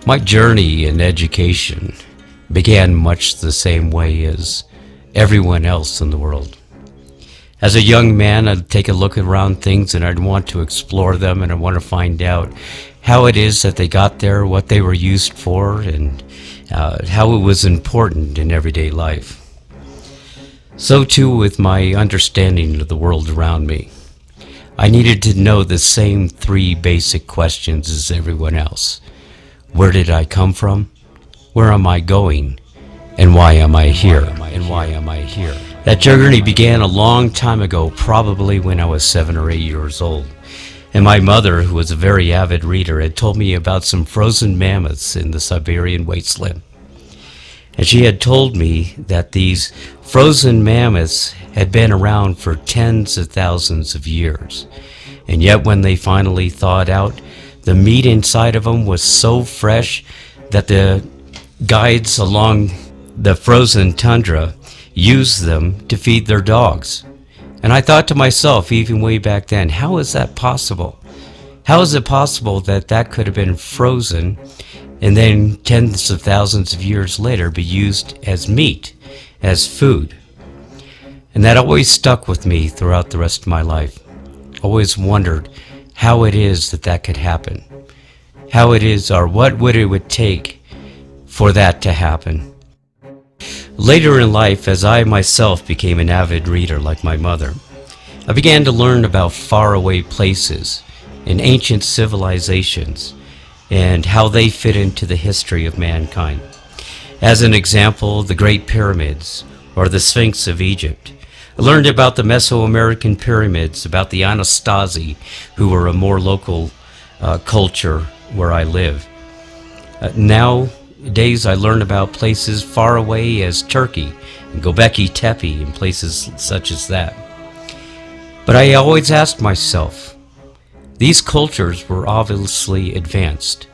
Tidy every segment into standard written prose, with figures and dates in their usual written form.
My journey in education began much the same way as everyone else in the world. As a young man, I'd take a look around things and I'd want to explore them, and I want to find out how it is that they got there, what they were used for, and how it was important in everyday life. So too with my understanding of the world around me. I needed to know the same three basic questions as everyone else. Where did I come from? Where am I going? And why am I here? That journey began a long time ago, probably when I was 7 or 8 years old. And my mother, who was a very avid reader, had told me about some frozen mammoths in the Siberian wasteland. And she had told me that these frozen mammoths had been around for tens of thousands of years. And yet when they finally thawed out, the meat inside of them was so fresh that the guides along the frozen tundra used them to feed their dogs. And I thought to myself, even way back then, how is that possible? How is it possible that that could have been frozen and then tens of thousands of years later be used as meat, as food? And that always stuck with me throughout the rest of my life. Always wondered how it is that that could happen. How it is, or what would it would take for that to happen. Later in life, as I myself became an avid reader like my mother, I began to learn about faraway places and ancient civilizations and how they fit into the history of mankind. As an example, the Great Pyramids or the Sphinx of Egypt. I learned about the Mesoamerican pyramids, about the Anasazi, who were a more local culture where I live. Nowadays I learn about places far away as Turkey and Göbekli Tepe and places such as that. But I always asked myself, these cultures were obviously advanced.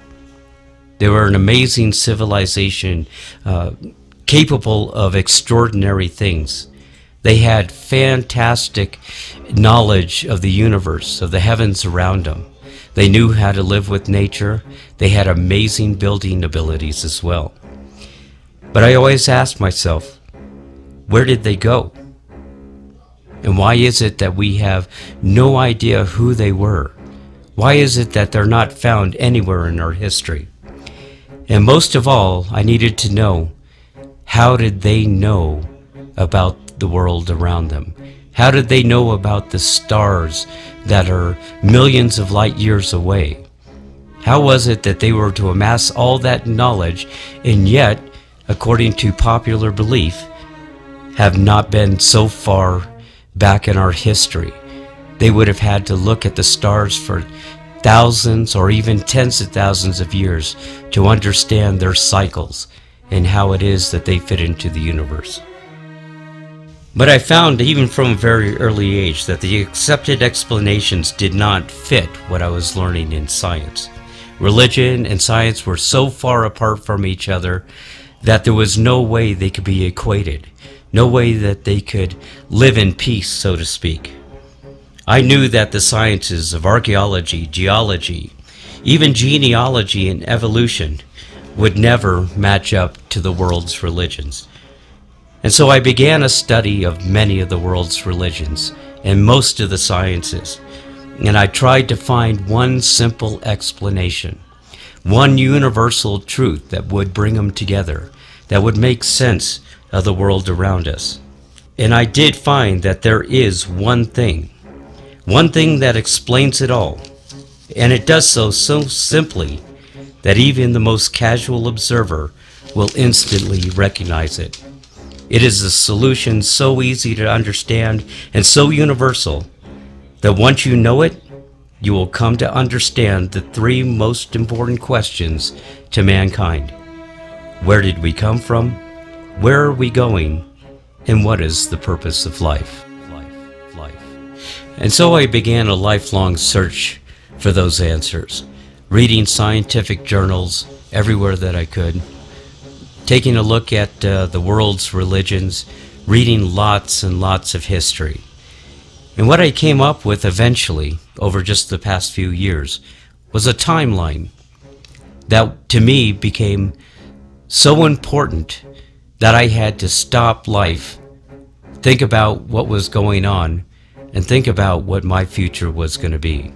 They were an amazing civilization capable of extraordinary things. They had fantastic knowledge of the universe, of the heavens around them. They knew how to live with nature. They had amazing building abilities as well. But I always asked myself, where did they go? And why is it that we have no idea who they were? Why is it that they're not found anywhere in our history? And most of all, I needed to know, how did they know about the world around them? How did they know about the stars that are millions of light years away? How was it that they were to amass all that knowledge and yet, according to popular belief, have not been so far back in our history? They would have had to look at the stars for thousands or even tens of thousands of years to understand their cycles and how it is that they fit into the universe. But I found, even from a very early age, that the accepted explanations did not fit what I was learning in science. Religion and science were so far apart from each other that there was no way they could be equated, no way that they could live in peace, so to speak. I knew that the sciences of archaeology, geology, even genealogy and evolution would never match up to the world's religions. And so I began a study of many of the world's religions and most of the sciences, and I tried to find one simple explanation, one universal truth that would bring them together, that would make sense of the world around us. And I did find that there is one thing that explains it all, and it does so simply that even the most casual observer will instantly recognize it. It is a solution so easy to understand and so universal that once you know it, you will come to understand the three most important questions to mankind. Where did we come from? Where are we going? And what is the purpose of life? And so I began a lifelong search for those answers, reading scientific journals everywhere that I could, taking a look at the world's religions, reading lots and lots of history. And what I came up with eventually, over just the past few years, was a timeline. that to me became so important that I had to stop life, think about what was going on, and think about what my future was going to be.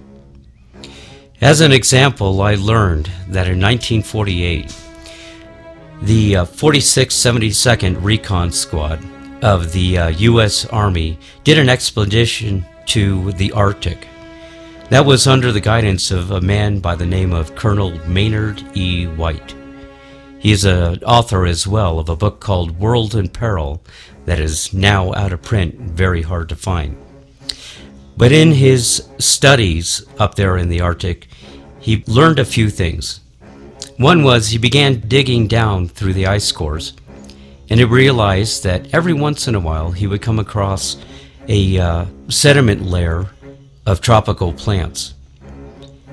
As an example, I learned that in 1948, the 46th 72nd Recon Squad of the U.S. Army did an expedition to the Arctic. That was under the guidance of a man by the name of Colonel Maynard E. White. He is an author as well of a book called World in Peril that is now out of print, very hard to find. But in his studies up there in the Arctic, he learned a few things. One was he began digging down through the ice cores, and he realized that every once in a while he would come across a sediment layer of tropical plants.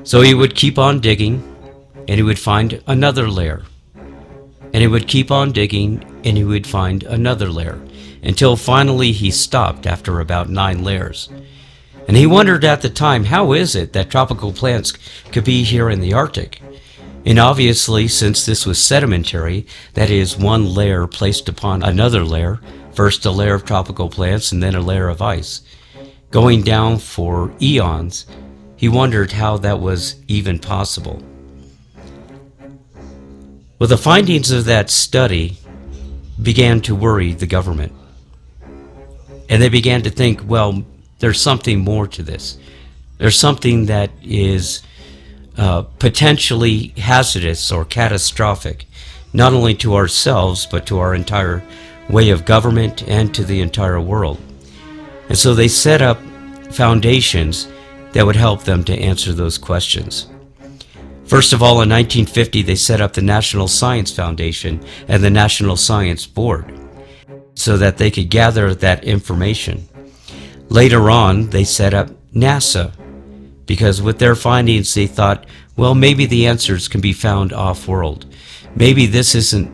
So he would keep on digging, and he would find another layer. And he would keep on digging, and he would find another layer, until finally he stopped after about 9 layers. And he wondered at the time, how is it that tropical plants could be here in the Arctic? And obviously, since this was sedimentary, that is, one layer placed upon another layer, first a layer of tropical plants and then a layer of ice, going down for eons, he wondered how that was even possible. Well, the findings of that study began to worry the government. And they began to think, well, there's something more to this. There's something that is potentially hazardous or catastrophic, not only to ourselves, but to our entire way of government and to the entire world. And so they set up foundations that would help them to answer those questions. First of all, in 1950, they set up the National Science Foundation and the National Science Board so that they could gather that information. Later on, they set up NASA because with their findings, they thought, well, maybe the answers can be found off-world. Maybe this isn't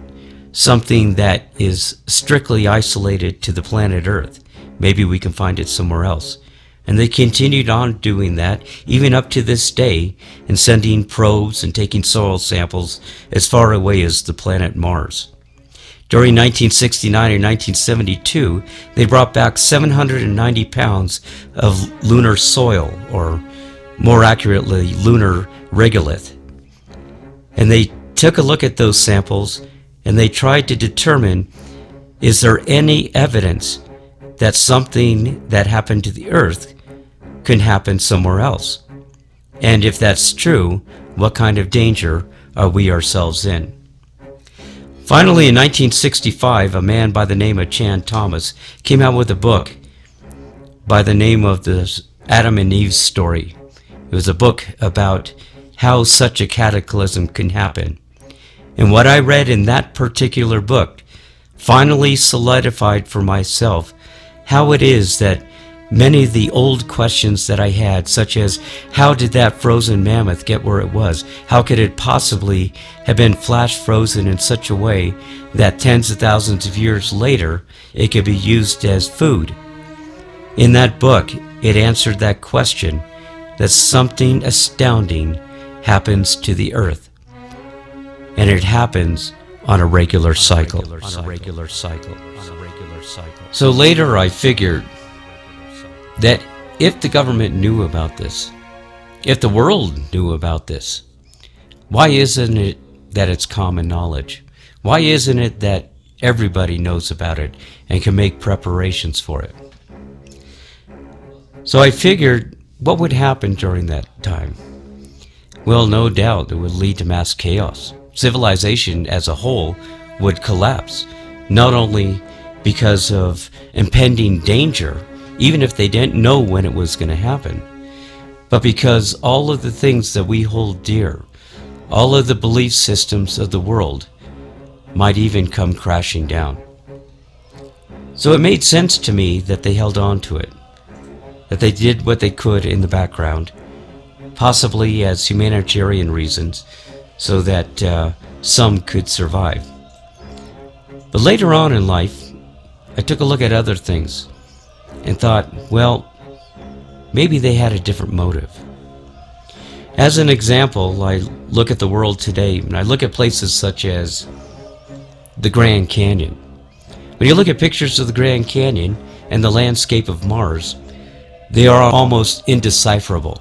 something that is strictly isolated to the planet Earth. Maybe we can find it somewhere else. And they continued on doing that, even up to this day, and sending probes and taking soil samples as far away as the planet Mars. During 1969 and 1972, they brought back 790 pounds of lunar soil, or more accurately, lunar regolith. And they took a look at those samples, and they tried to determine, is there any evidence that something that happened to the Earth can happen somewhere else? And if that's true, what kind of danger are we ourselves in? Finally, in 1965, a man by the name of Chan Thomas came out with a book by the name of the Adam and Eve story. It was a book about how such a cataclysm can happen. And what I read in that particular book finally solidified for myself how it is that many of the old questions that I had, such as how did that frozen mammoth get where it was? How could it possibly have been flash frozen in such a way that tens of thousands of years later it could be used as food? In that book, it answered that question, that something astounding happens to the Earth. And it happens on a regular cycle. So later I figured that if the government knew about this, if the world knew about this, why isn't it that it's common knowledge? Why isn't it that everybody knows about it and can make preparations for it? So I figured, what would happen during that time? Well, no doubt it would lead to mass chaos. Civilization as a whole would collapse, not only because of impending danger, even if they didn't know when it was going to happen, but because all of the things that we hold dear, all of the belief systems of the world, might even come crashing down. So it made sense to me that they held on to it, that they did what they could in the background, possibly as humanitarian reasons, so that some could survive. But later on in life, I took a look at other things and thought, well, maybe they had a different motive. As an example, I look at the world today, and I look at places such as the Grand Canyon. When you look at pictures of the Grand Canyon and the landscape of Mars, they are almost indecipherable.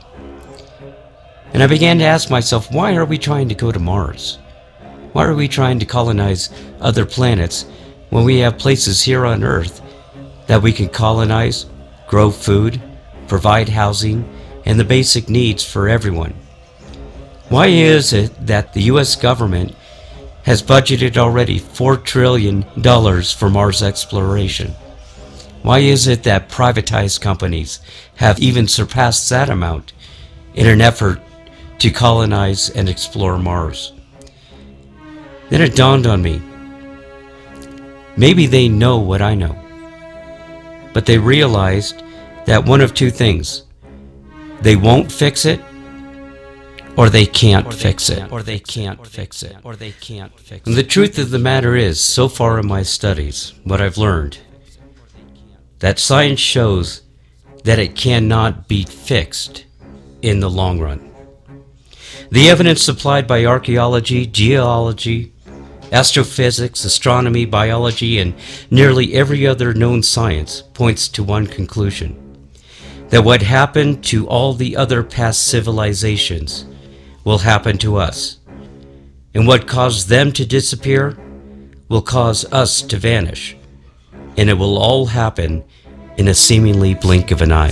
And I began to ask myself, why are we trying to go to Mars? Why are we trying to colonize other planets when we have places here on Earth that we can colonize, grow food, provide housing, and the basic needs for everyone? Why is it that the U.S. government has budgeted already $4 trillion for Mars exploration? Why is it that privatized companies have even surpassed that amount in an effort to colonize and explore Mars? Then it dawned on me, maybe they know what I know, but they realized that one of two things: they won't fix it, or they can't fix it. And the truth of the matter is, so far in my studies, what I've learned, that science shows that it cannot be fixed in the long run. The evidence supplied by archaeology, geology, astrophysics, astronomy, biology, and nearly every other known science points to one conclusion: that what happened to all the other past civilizations will happen to us, and what caused them to disappear will cause us to vanish, and it will all happen in a seemingly blink of an eye.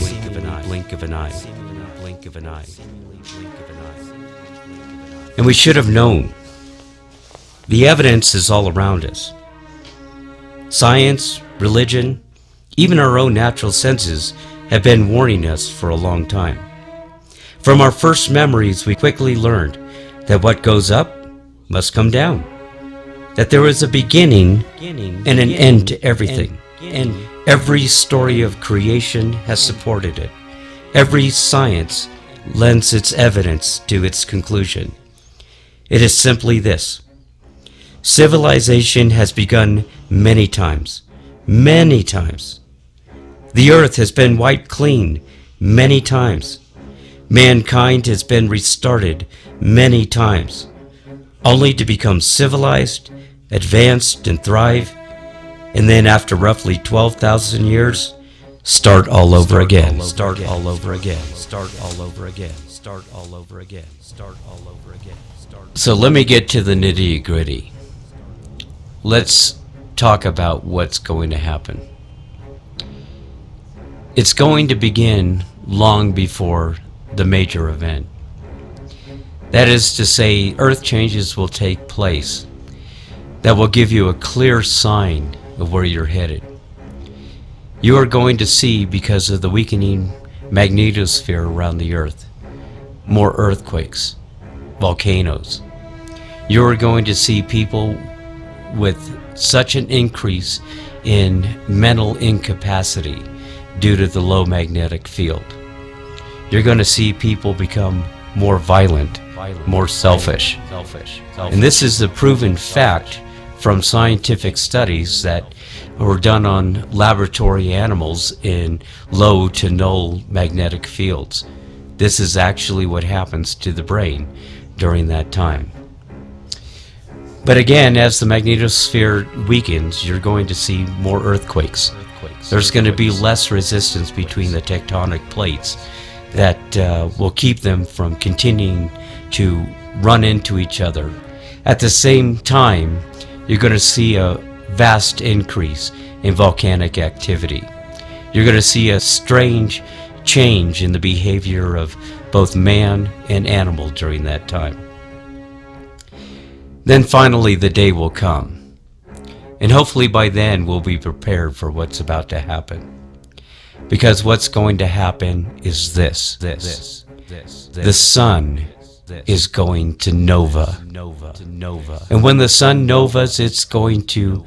And we should have known. The evidence is all around us. Science, religion, even our own natural senses have been warning us for a long time. From our first memories, we quickly learned that what goes up must come down, that there is a beginning and an end to everything, and every story of creation has supported it. Every science lends its evidence to its conclusion. It is simply this: civilization has begun many times. The earth has been wiped clean many times. Mankind has been restarted many times, only to become civilized, advanced, and thrive, and then after roughly 12,000 years, start all over again. So let me get to the nitty-gritty. Let's talk about what's going to happen. It's going to begin long before the major event. That is to say, earth changes will take place that will give you a clear sign of where you're headed. You are going to see, because of the weakening magnetosphere around the earth, more earthquakes, volcanoes. You are going to see people with such an increase in mental incapacity due to the low magnetic field. You're going to see people become more violent, more selfish. And this is a proven fact from scientific studies that were done on laboratory animals in low to null magnetic fields. This is actually what happens to the brain during that time. But again, as the magnetosphere weakens, you're going to see more earthquakes. There's going to be less resistance between the tectonic plates that will keep them from continuing to run into each other. At the same time, you're going to see a vast increase in volcanic activity. You're going to see a strange change in the behavior of both man and animal during that time. Then finally the day will come, and hopefully by then we'll be prepared for what's about to happen. Because what's going to happen is this. The sun is going to nova. And when the sun novas, it's going to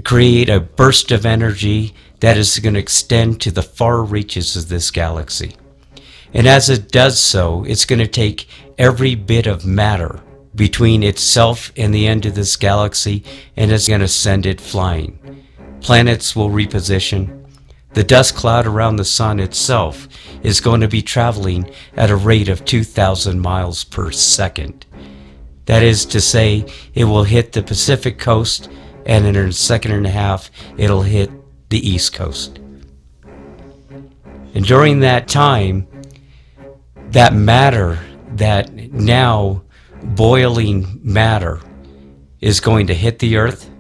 create a burst of energy that is going to extend to the far reaches of this galaxy. And as it does so, it's going to take every bit of matter between itself and the end of this galaxy, and it's going to send it flying. Planets will reposition. The dust cloud around the sun itself is going to be traveling at a rate of 2,000 miles per second. That is to say, it will hit the Pacific coast, and in a second and a half, it'll hit the East Coast. And during that time, that matter, that now boiling matter, is going to hit the Earth,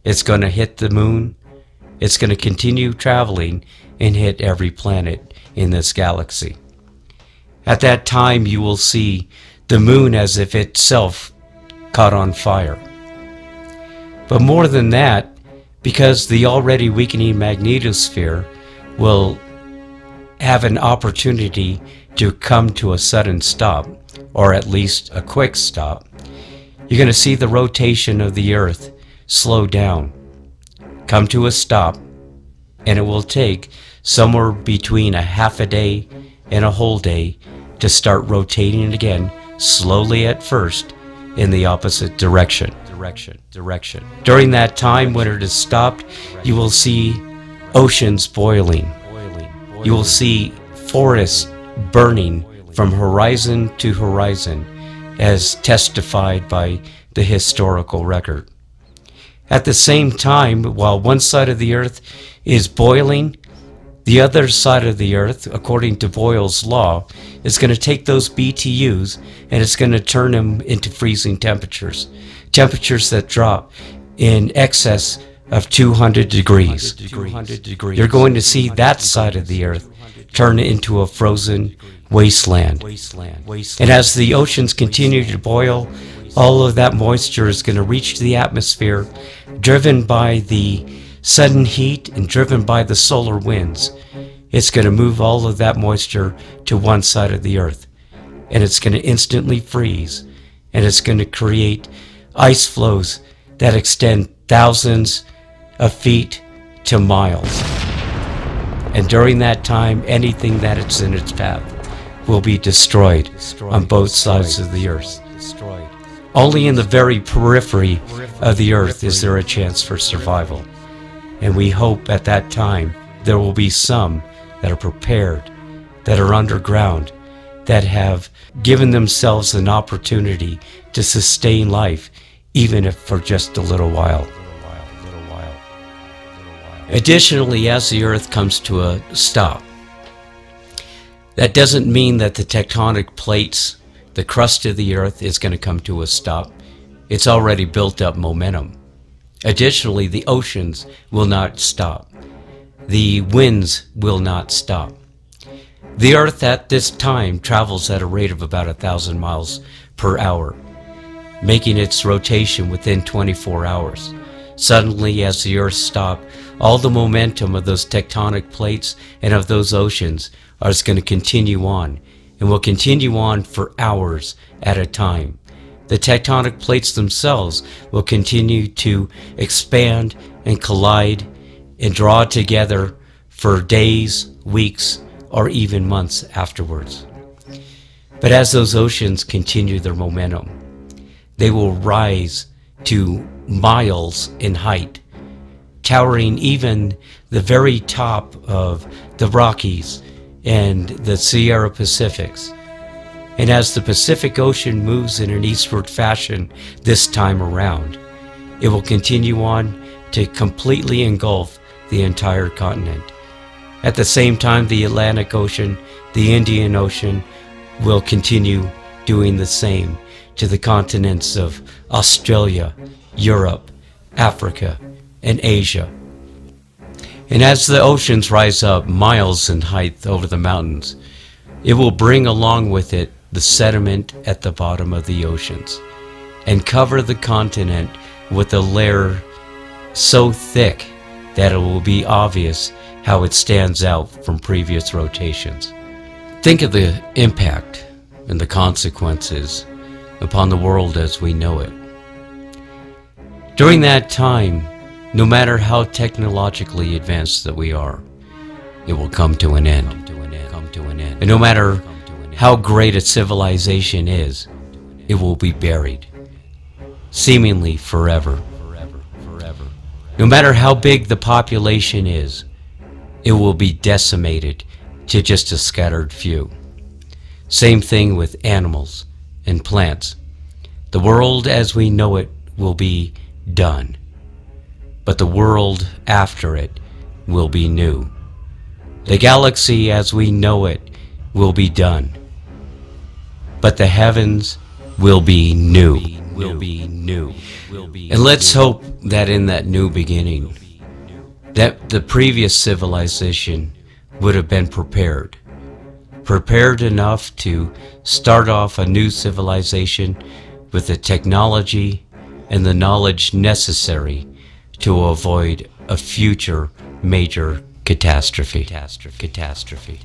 it's going to hit the Moon, it's going to continue traveling and hit every planet in this galaxy. At that time, you will see the Moon as if itself caught on fire. But more than that, because the already weakening magnetosphere will have an opportunity to come to a sudden stop, or at least a quick stop, you're going to see the rotation of the Earth slow down, come to a stop, and it will take somewhere between a half a day and a whole day to start rotating it again, slowly at first, in the opposite direction. During that time when it is stopped, you will see oceans boiling. You will see forests burning from horizon to horizon, as testified by the historical record. At the same time, while one side of the Earth is boiling, the other side of the Earth, according to Boyle's law, is going to take those BTUs and it's going to turn them into freezing temperatures. Temperatures that drop in excess of 200 degrees. You're going to see that side of the Earth turn into a frozen wasteland. And as the oceans continue to boil, all of that moisture is going to reach the atmosphere, driven by the sudden heat and driven by the solar winds. It's going to move all of that moisture to one side of the Earth, and it's going to instantly freeze, and it's going to create ice flows that extend thousands of feet to miles. And during that time, anything that is in its path will be destroyed on both sides of the Earth. Only in the very periphery of the Earth is there a chance for survival. And we hope at that time there will be some that are prepared, that are underground, that have given themselves an opportunity to sustain life, even if for just a little while. Additionally, as the Earth comes to a stop, that doesn't mean that the tectonic plates, the crust of the Earth, is going to come to a stop. It's already built up momentum. Additionally, the oceans will not stop. The winds will not stop. The Earth at this time travels at a rate of about 1,000 miles per hour, making its rotation within 24 hours. Suddenly, as the Earth stops, all the momentum of those tectonic plates and of those oceans is going to continue on, and will continue on for hours at a time. The tectonic plates themselves will continue to expand and collide and draw together for days, weeks, or even months afterwards. But as those oceans continue their momentum, they will rise to miles in height, towering even the very top of the Rockies and the Sierra Pacifics. And as the Pacific Ocean moves in an eastward fashion this time around, it will continue on to completely engulf the entire continent. At the same time, the Atlantic Ocean, the Indian Ocean will continue doing the same to the continents of Australia, Europe, Africa, and Asia. And as the oceans rise up miles in height over the mountains, it will bring along with it the sediment at the bottom of the oceans and cover the continent with a layer so thick that it will be obvious how it stands out from previous rotations. Think of the impact and the consequences upon the world as we know it. During that time, no matter how technologically advanced that we are, it will come to an end. And no matter how great a civilization is, it will be buried, seemingly forever. No matter how big the population is, it will be decimated to just a scattered few. Same thing with animals and plants. The world as we know it will be done, but the world after it will be new. The galaxy as we know it will be done, but the heavens will be new. And let's hope that in that new beginning, that the previous civilization would have been prepared enough to start off a new civilization with the technology and the knowledge necessary to avoid a future major catastrophe. Catastrophe.